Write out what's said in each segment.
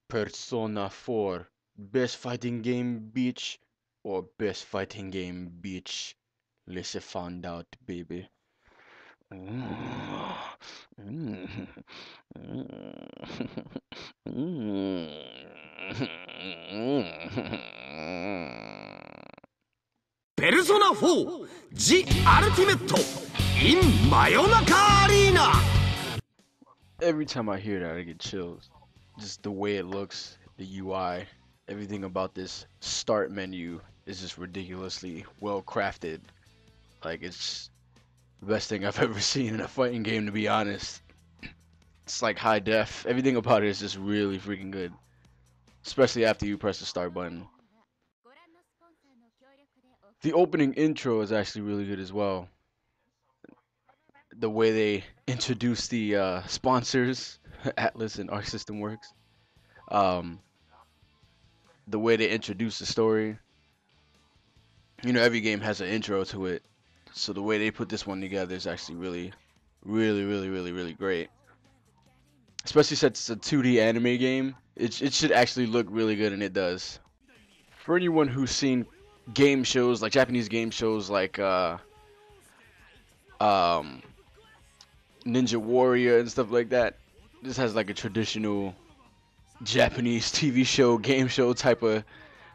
Persona 4. Best fighting game, bitch. Or best fighting game, bitch. Let's find out, baby. Persona 4 The Ultimate in Mayonaka Arena. Every time I hear that, I get chills. Just the way it looks, the UI, everything about this start menu is just ridiculously well crafted. Like, it's the best thing I've ever seen in a fighting game, to be honest. It's like high def. Everything about it is just really freaking good. Especially after you press the start button. The opening intro is actually really good as well. The way they introduce the sponsors, Atlas and Arc System Works. The way they introduce the story. You know, every game has an intro to it. So the way they put this one together is actually really great. Especially since it's a 2D anime game. It should actually look really good, and it does. For anyone who's seen game shows, like Japanese game shows like Ninja Warrior and stuff like that, this has like a traditional Japanese TV show, game show type of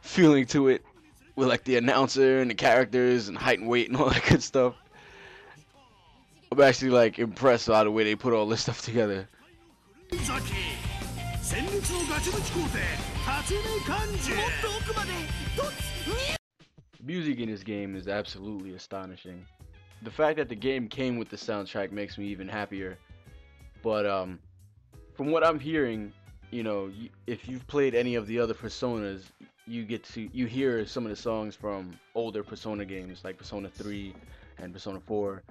feeling to it, with like the announcer and the characters and height and weight and all that good stuff. I'm actually like impressed by the way they put all this stuff together. Music in this game is absolutely astonishing. The fact that the game came with the soundtrack makes me even happier. But from what I'm hearing, you know, if you've played any of the other Personas, you hear some of the songs from older Persona games like Persona 3 and Persona 4.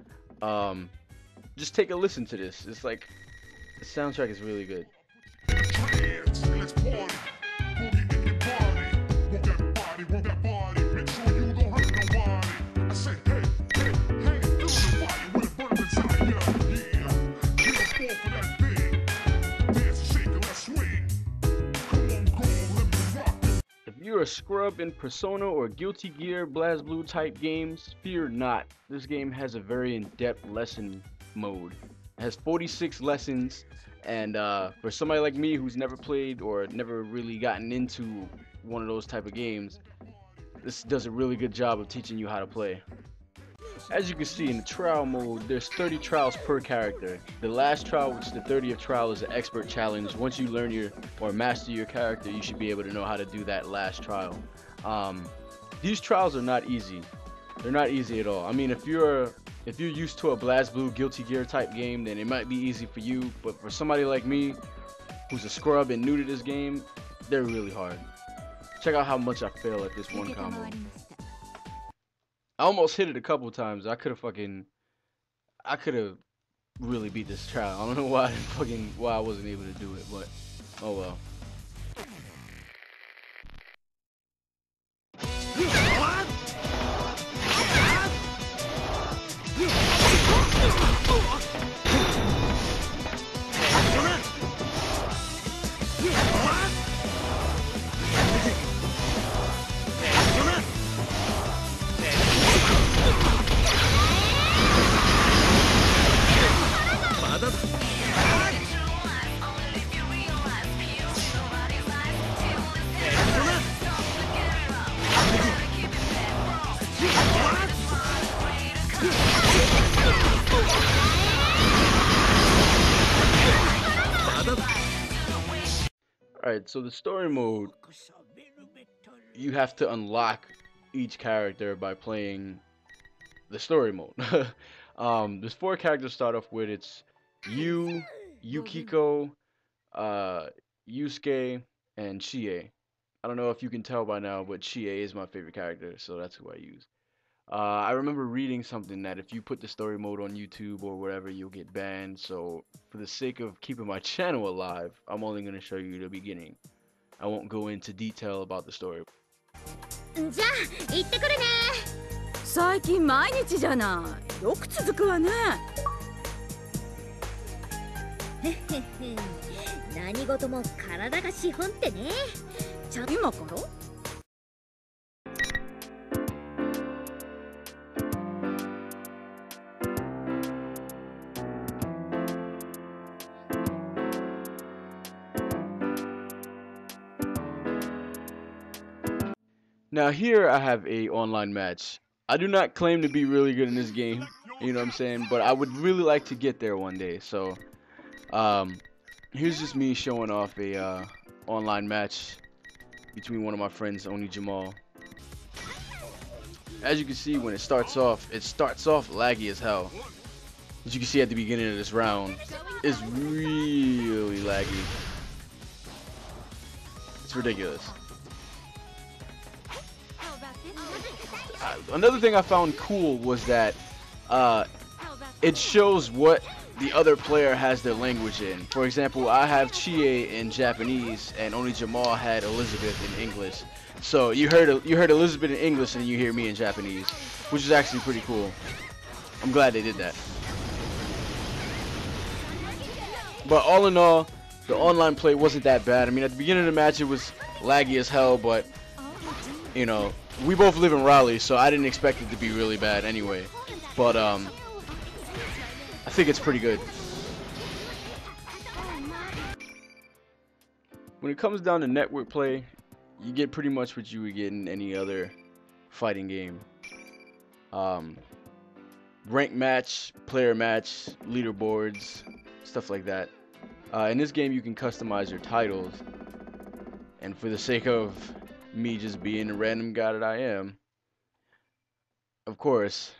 Just take a listen to this. It's like the soundtrack is really good. If you're a scrub in Persona or Guilty Gear, BlazBlue type games, fear not. This game has a very in-depth lesson mode. It has 46 lessons, and for somebody like me who's never played or never really gotten into one of those type of games, this does a really good job of teaching you how to play. As you can see in the trial mode, there's 30 trials per character. The last trial, which is the 30th trial, is an expert challenge. Once you learn or master your character, you should be able to know how to do that last trial. These trials are not easy. They're not easy at all. I mean, if you're used to a BlazBlue Guilty Gear type game, then it might be easy for you. But for somebody like me, who's a scrub and new to this game, they're really hard. Check out how much I fail at this one combo. I almost hit it a couple times. I could have really beat this trial. I don't know why I wasn't able to do it, but oh well. Alright, so the story mode, you have to unlock each character by playing the story mode. There's 4 characters to start off with. It's Yu, Yukiko, Yusuke, and Chie. I don't know if you can tell by now, but Chie is my favorite character, so that's who I use. I remember reading something that if you put the story mode on YouTube or whatever, you'll get banned. So for the sake of keeping my channel alive, I'm only going to show you the beginning. I won't go into detail about the story. じゃあ行ってくるね。最近毎日じゃない。よく続くわね。何事も体が資本ってね。今から？ Now here I have a online match. I do not claim to be really good in this game, you know what I'm saying, but I would really like to get there one day. So, here's just me showing off a online match between one of my friends, Oni Jamal. As you can see, when it starts off laggy as hell. As you can see at the beginning of this round, it's really laggy. It's ridiculous. Another thing I found cool was that it shows what the other player has their language in. For example, I have Chie in Japanese, and only Jamal had Elizabeth in English. So you heard Elizabeth in English, and you hear me in Japanese, which is actually pretty cool. I'm glad they did that. But all in all, the online play wasn't that bad. I mean, at the beginning of the match, it was laggy as hell, but you know, we both live in Raleigh, so I didn't expect it to be really bad anyway. But I think it's pretty good. When it comes down to network play, you get pretty much what you would get in any other fighting game. Rank match, player match, leaderboards, stuff like that. In this game, you can customize your titles, and for the sake of me just being the random guy that I am, of course,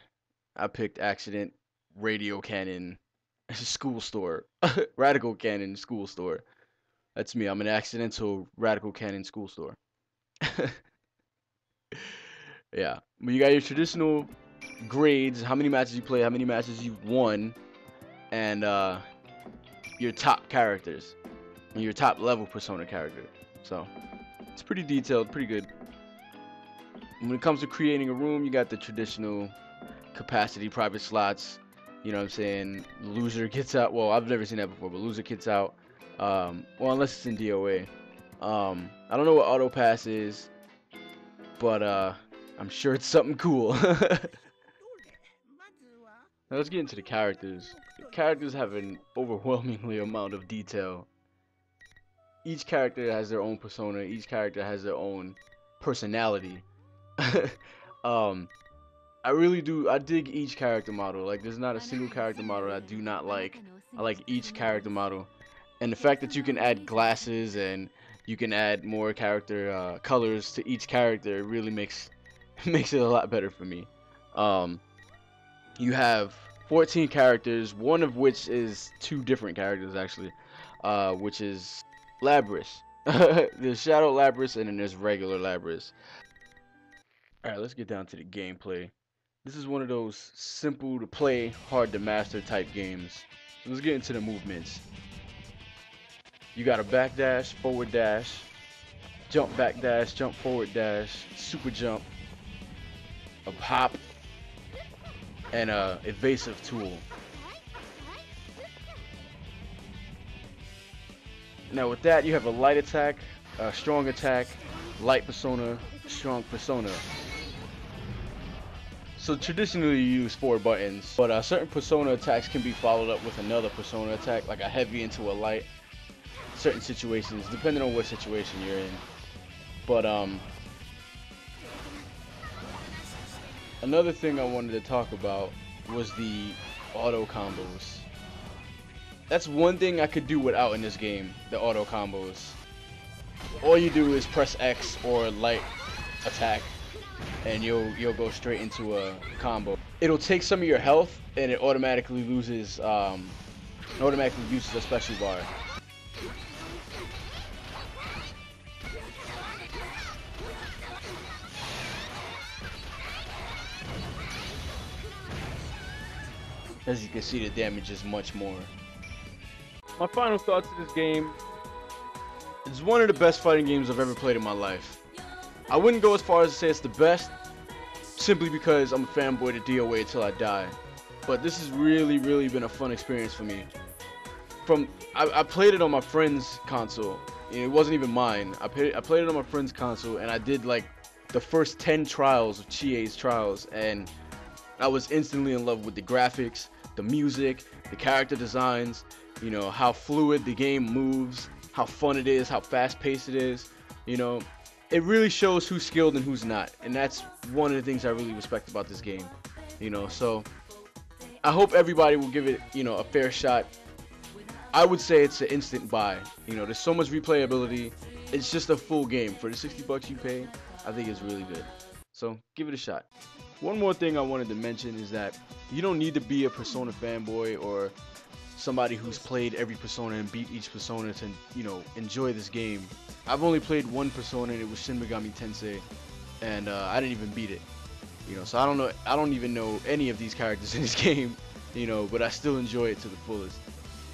I picked Accident Radio Cannon School Store. Radical Cannon School Store. That's me. I'm an accidental Radical Cannon School Store. Yeah. But you got your traditional grades, how many matches you play, how many matches you've won, and your top characters, and your top level Persona character. So it's pretty detailed, pretty good. When it comes to creating a room, you got the traditional capacity private slots. You know what I'm saying? Loser gets out. Well, I've never seen that before, but loser gets out. Well, unless it's in DOA. I don't know what auto pass is, but I'm sure it's something cool. Now let's get into the characters. The characters have an overwhelmingly amount of detail. Each character has their own persona. Each character has their own personality. I dig each character model. Like, there's not a single character model I do not like. I like each character model. And the fact that you can add glasses and you can add more character colors to each character really makes it a lot better for me. You have 14 characters, one of which is two different characters actually, which is Labris. There's Shadow Labris and then there's regular Labris. Alright, let's get down to the gameplay. This is one of those simple to play, hard to master type games. So let's get into the movements. You got a back dash, forward dash, jump back dash, jump forward dash, super jump, a hop, and a evasive tool. Now with that, you have a light attack, a strong attack, light persona, strong persona. So traditionally you use 4 buttons, but certain persona attacks can be followed up with another persona attack, like a heavy into a light. Certain situations, depending on what situation you're in. But another thing I wanted to talk about was the auto combos. That's one thing I could do without in this game, the auto combos. All you do is press X or light attack and you'll go straight into a combo. It'll take some of your health and it automatically uses a special bar. As you can see, the damage is much more. My final thoughts of this game: it's one of the best fighting games I've ever played in my life. I wouldn't go as far as to say it's the best, simply because I'm a fanboy to DOA till I die. But this has really been a fun experience for me. I played it on my friend's console. It wasn't even mine. I played it on my friend's console, and I did like the first 10 trials of Chie's trials, and I was instantly in love with the graphics, the music, the character designs, you know, how fluid the game moves, how fun it is, how fast paced it is, you know. It really shows who's skilled and who's not, and that's one of the things I really respect about this game, you know. So I hope everybody will give it, you know, a fair shot. I would say it's an instant buy. You know, there's so much replayability. It's just a full game for the 60 bucks you pay. I think it's really good. So give it a shot. One more thing I wanted to mention is that you don't need to be a Persona fanboy or somebody who's played every Persona and beat each Persona to, you know, enjoy this game. I've only played one Persona, and it was Shin Megami Tensei, and I didn't even beat it. You know, so I don't even know any of these characters in this game, you know, but I still enjoy it to the fullest.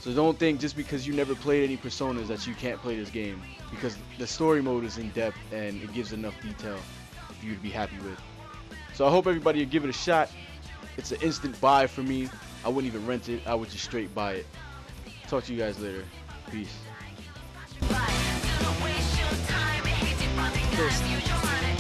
So don't think just because you never played any Personas that you can't play this game, because the story mode is in depth and it gives enough detail for you to be happy with. So I hope everybody will give it a shot. It's an instant buy for me. I wouldn't even rent it. I would just straight buy it. Talk to you guys later. Peace. Thirst.